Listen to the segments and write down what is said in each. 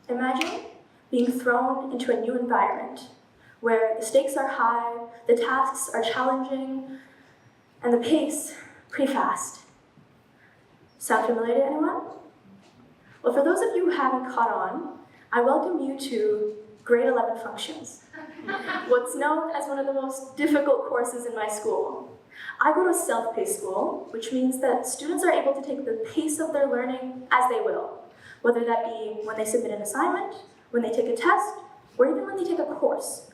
Imagine being thrown into a new environment where the stakes are high, the tasks are challenging, and the pace pretty fast. Sound familiar to anyone? Well, for those of you who haven't caught on, I welcome you to grade 11 functions, what's known as one of the most difficult courses in my school. I go to a self-paced school, which means that students are able to take the pace of their learning as they will, whether that be when they submit an assignment, when they take a test, or even when they take a course.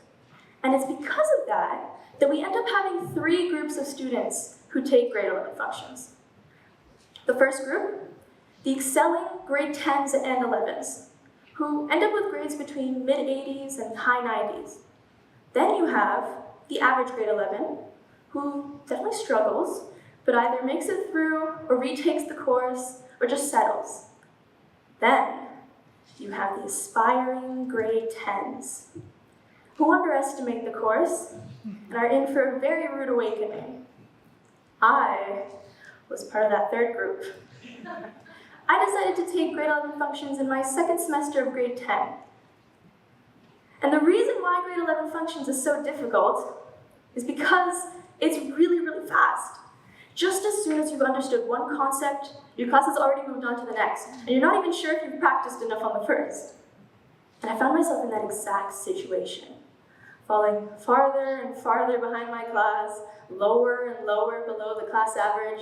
And it's because of that that we end up having 3 groups of students who take grade 11 functions. The first group, the excelling grade 10s and 11s, who end up with grades between mid-80s and high 90s. Then you have the average grade 11, who definitely struggles, but either makes it through or retakes the course or just settles. Then you have the aspiring grade 10s, who underestimate the course and are in for a very rude awakening. I was part of that third group. I decided to take grade 11 functions in my second semester of grade 10. And the reason why grade 11 functions is so difficult is because it's really, really fast. Just as soon as you've understood one concept, your class has already moved on to the next, and you're not even sure if you've practiced enough on the first. And I found myself in that exact situation, falling farther and farther behind my class, lower and lower below the class average.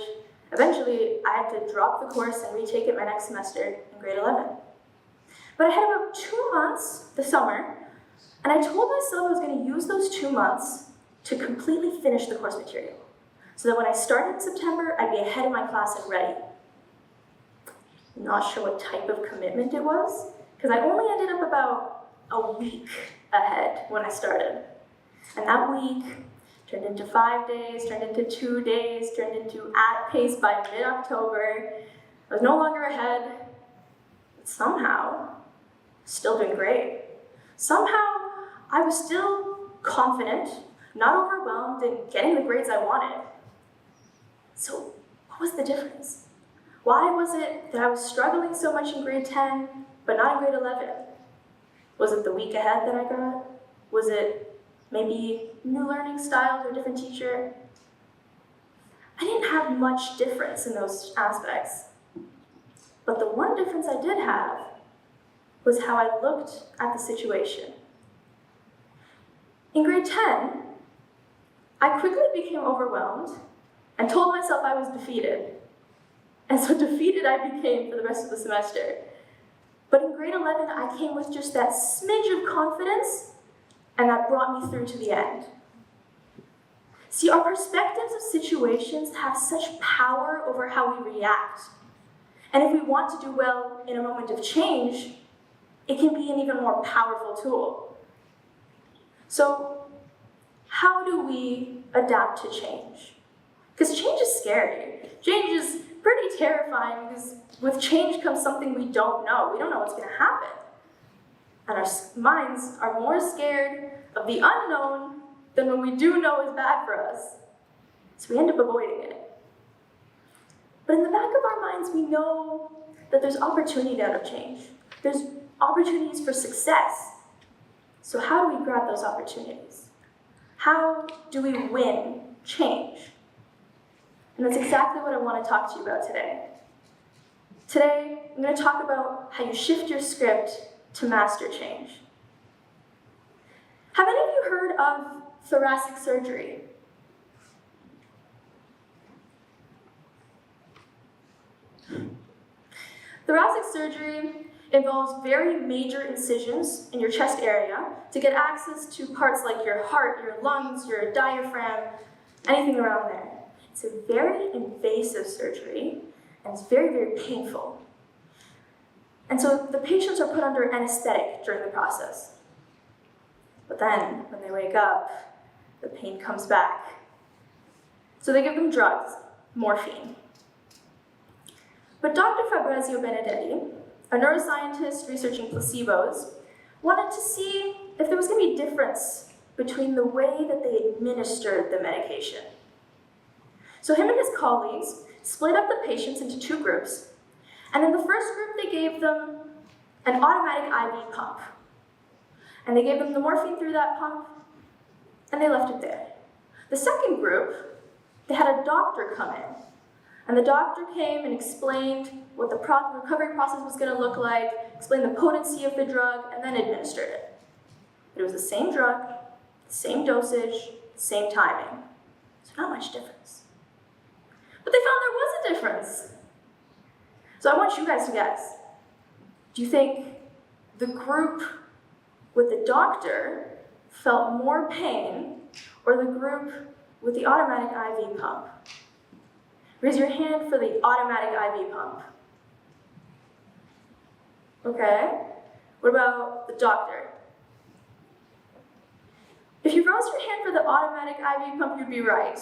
Eventually, I had to drop the course and retake it my next semester in grade 11. But I had about 2 months this summer, and I told myself I was going to use those 2 months to completely finish the course material, so that when I started in September, I'd be ahead of my class and ready. Not sure what type of commitment it was, because I only ended up about a week ahead when I started. And that week turned into 5 days, turned into 2 days, turned into at pace by mid-October. I was no longer ahead, but somehow, still doing great. Somehow, I was still confident, not overwhelmed, and getting the grades I wanted. So, what was the difference? Why was it that I was struggling so much in grade 10, but not in grade 11? Was it the week ahead that I got? Was it maybe new learning styles or a different teacher? I didn't have much difference in those aspects. But the one difference I did have was how I looked at the situation. In grade 10, I quickly became overwhelmed and told myself I was defeated. And so defeated I became for the rest of the semester. But in grade 11, I came with just that smidge of confidence, and that brought me through to the end. See, our perspectives of situations have such power over how we react. And if we want to do well in a moment of change, it can be an even more powerful tool. So, how do we adapt to change? Because change is scary. Change is pretty terrifying because with change comes something we don't know. We don't know what's going to happen. And our minds are more scared of the unknown than when we do know is bad for us. So we end up avoiding it. But in the back of our minds, we know that there's opportunity out of change. There's opportunities for success. So how do we grab those opportunities? How do we win change? And that's exactly what I want to talk to you about today. Today, I'm going to talk about how you shift your script to master change. Have any of you heard of thoracic surgery? Thoracic surgery involves very major incisions in your chest area to get access to parts like your heart, your lungs, your diaphragm, anything around there. It's a very invasive surgery, and it's very, very painful. And so the patients are put under anesthetic during the process. But then, when they wake up, the pain comes back. So they give them drugs, morphine. But Dr. Fabrizio Benedetti, a neuroscientist researching placebos, wanted to see if there was going to be a difference between the way that they administered the medication. So him and his colleagues split up the patients into 2 groups, and in the first group they gave them an automatic IV pump. And they gave them the morphine through that pump, and they left it there. The second group, they had a doctor come in. And the doctor came and explained what the recovery process was going to look like, explained the potency of the drug, and then administered it. It was the same drug, the same dosage, same timing. So not much difference. But they found there was a difference. So I want you guys to guess. Do you think the group with the doctor felt more pain, or the group with the automatic IV pump? Raise your hand for the automatic IV pump. Okay. What about the doctor? If you rose your hand for the automatic IV pump, you'd be right.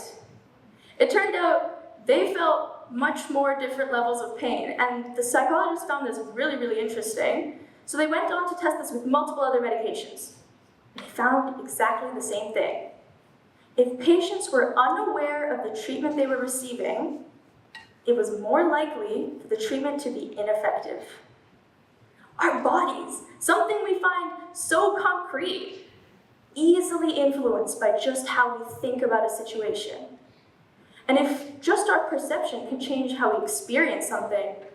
It turned out they felt much more different levels of pain, and the psychologists found this really, really interesting. So they went on to test this with multiple other medications. And they found exactly the same thing. If patients were unaware of the treatment they were receiving, it was more likely for the treatment to be ineffective. Our bodies, something we find so concrete, easily influenced by just how we think about a situation. And if just our perception can change how we experience something, it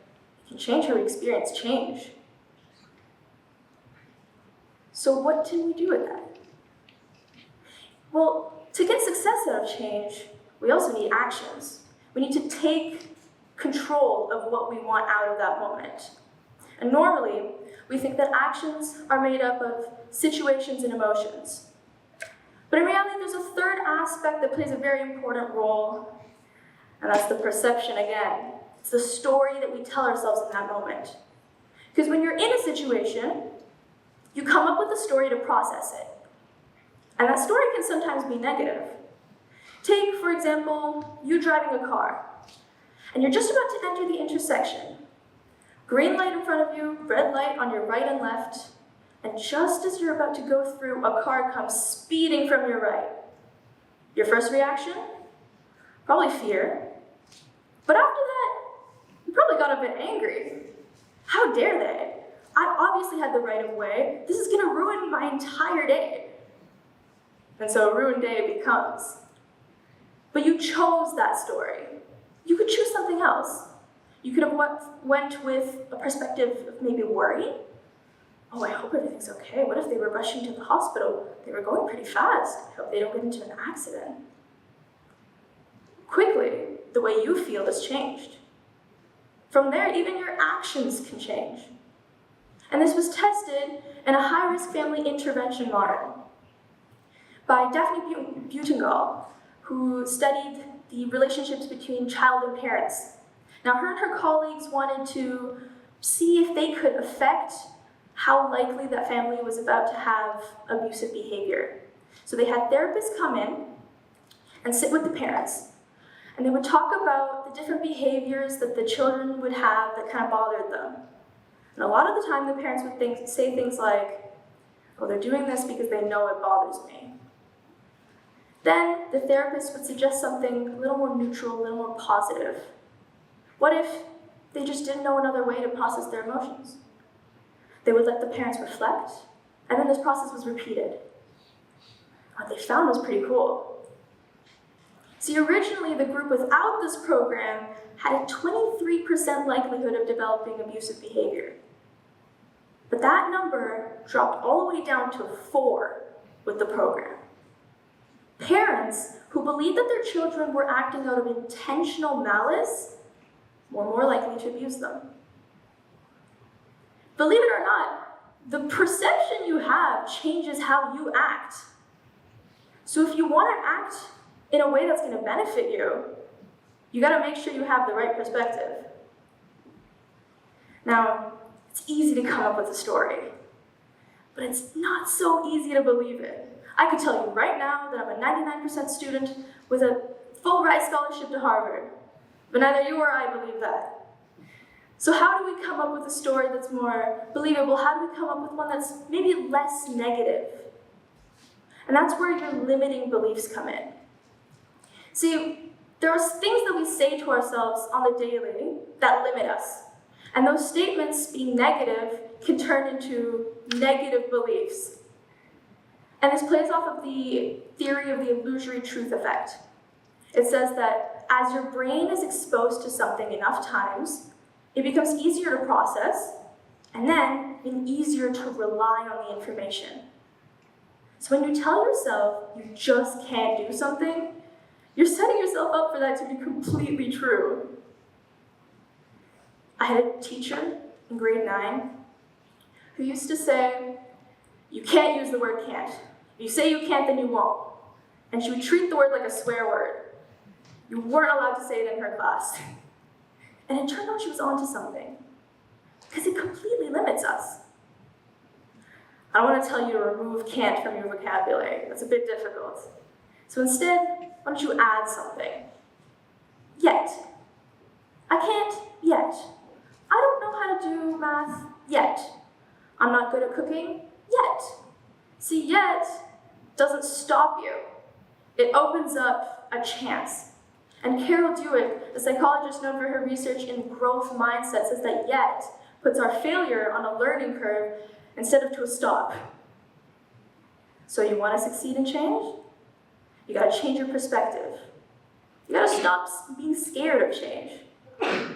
can change how we experience change. So what can we do with that? Well, to get success out of change, we also need actions. We need to take control of what we want out of that moment. And normally, we think that actions are made up of situations and emotions. But in reality, there's a third aspect that plays a very important role, and that's the perception again. It's the story that we tell ourselves in that moment. Because when you're in a situation, you come up with a story to process it. And that story can sometimes be negative. Take, for example, you driving a car, and you're just about to enter the intersection. Green light in front of you, red light on your right and left, and just as you're about to go through, a car comes speeding from your right. Your first reaction? Probably fear. But after that, you probably got a bit angry. How dare they? I obviously had the right of way. This is going to ruin my entire day. And so a ruined day it becomes. But you chose that story. You could choose something else. You could have went with a perspective of maybe worry. Oh, I hope everything's okay. What if they were rushing to the hospital? They were going pretty fast. I hope they don't get into an accident. Quickly, the way you feel has changed. From there, even your actions can change. And this was tested in a high-risk family intervention model by Daphne Butengal, who studied the relationships between child and parents. Now, her and her colleagues wanted to see if they could affect how likely that family was about to have abusive behavior. So they had therapists come in and sit with the parents, and they would talk about the different behaviors that the children would have that kind of bothered them. And a lot of the time, the parents would say things like, oh, they're doing this because they know it bothers me. Then the therapist would suggest something a little more neutral, a little more positive. What if they just didn't know another way to process their emotions? They would let the parents reflect, and then this process was repeated. What they found was pretty cool. See, originally the group without this program had a 23% likelihood of developing abusive behavior. But that number dropped all the way down to 4 with the program. Parents who believed that their children were acting out of intentional malice were more likely to abuse them. Believe it or not, the perception you have changes how you act. So if you want to act in a way that's going to benefit you, you got to make sure you have the right perspective. Now, it's easy to come up with a story, but it's not so easy to believe it. I could tell you right now that I'm a 99% student with a full ride scholarship to Harvard, but neither you or I believe that. So how do we come up with a story that's more believable? How do we come up with one that's maybe less negative? And that's where your limiting beliefs come in. See, there are things that we say to ourselves on the daily that limit us. And those statements being negative can turn into negative beliefs. And this plays off of the theory of the illusory truth effect. It says that as your brain is exposed to something enough times, it becomes easier to process, and then easier to rely on the information. So when you tell yourself you just can't do something, you're setting yourself up for that to be completely true. I had a teacher in grade 9 who used to say, "You can't use the word can't. If you say you can't, then you won't." And she would treat the word like a swear word. You weren't allowed to say it in her class. And it turned out she was onto something, because it completely limits us. I don't want to tell you to remove can't from your vocabulary. That's a bit difficult. So instead, why don't you add something? Yet. I can't yet. I don't know how to do math yet. I'm not good at cooking yet. See, yet doesn't stop you. It opens up a chance. And Carol Dweck, a psychologist known for her research in growth mindset, says that yet puts our failure on a learning curve instead of to a stop. So you want to succeed in change? You got to change your perspective. You got to stop being scared of change.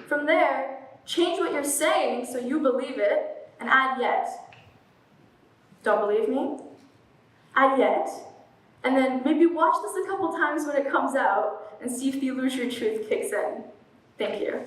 From there, change what you're saying so you believe it, and add yet. Don't believe me? Add yet. And then maybe watch this a couple times when it comes out and see if the illusory truth kicks in. Thank you.